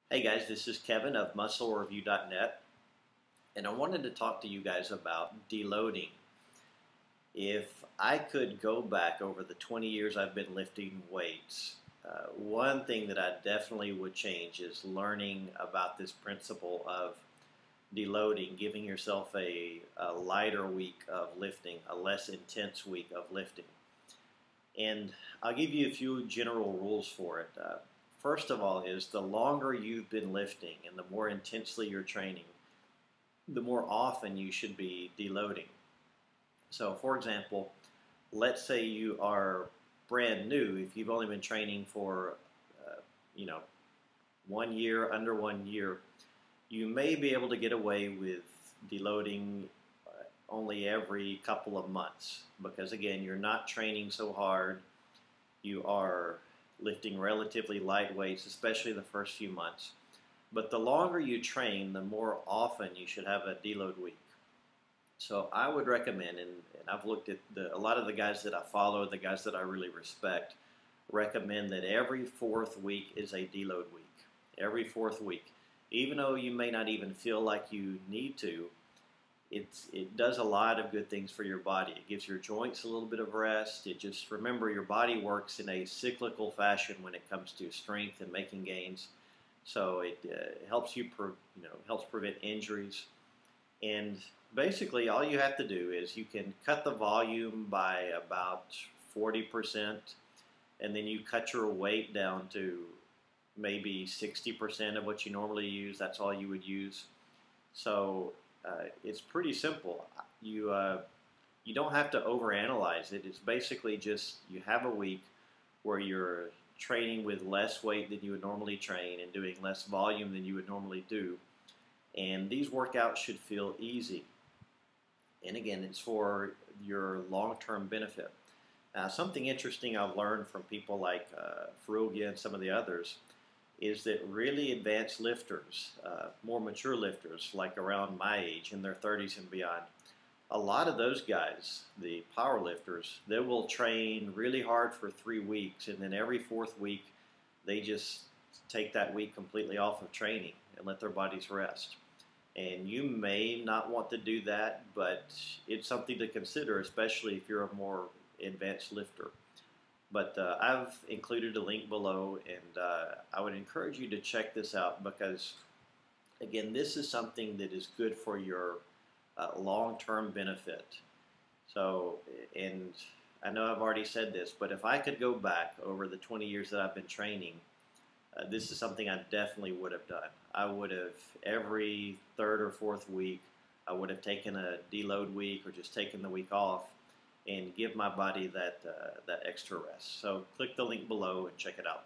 Hey guys, this is Kevin of MuscleReview.net, and I wanted to talk to you guys about deloading. If I could go back over the 20 years I've been lifting weights, one thing that I definitely would change is learning about this principle of deloading, giving yourself a lighter week of lifting, a less intense week of lifting. And I'll give you a few general rules for it. First of all is the longer you've been lifting and the more intensely you're training, the more often you should be deloading. So for example, let's say you are brand new. If you've only been training for, uh, you know, 1 year, under 1 year, you may be able to get away with deloading only every couple of months because again, you're not training so hard. You are lifting relatively light weights, especially the first few months. But the longer you train, the more often you should have a deload week. So I would recommend, and I've looked at a lot of the guys that I follow, the guys that I really respect, recommend that every fourth week is a deload week. Every fourth week. Even though you may not even feel like you need to, it does a lot of good things for your body. It gives your joints a little bit of rest. It just, remember, your body works in a cyclical fashion when it comes to strength and making gains. So it helps helps prevent injuries. And basically, all you have to do is you can cut the volume by about 40%, and then you cut your weight down to maybe 60% of what you normally use. That's all you would use. So it's pretty simple. You don't have to overanalyze it. It's basically just you have a week where you're training with less weight than you would normally train and doing less volume than you would normally do. And these workouts should feel easy. And again, it's for your long-term benefit. Something interesting I've learned from people like Ferrugia and some of the others is that really advanced lifters, more mature lifters, like around my age, in their 30s and beyond, a lot of those guys, the power lifters, they will train really hard for 3 weeks, and then every fourth week, they just take that week completely off of training and let their bodies rest. And you may not want to do that, but it's something to consider, especially if you're a more advanced lifter. But I've included a link below, and I would encourage you to check this out because, again, this is something that is good for your long-term benefit. So, and I know I've already said this, but if I could go back over the 20 years that I've been training, this is something I definitely would have done. I would have, every third or fourth week, I would have taken a deload week or just taken the week off and give my body that extra rest. So click the link below and check it out.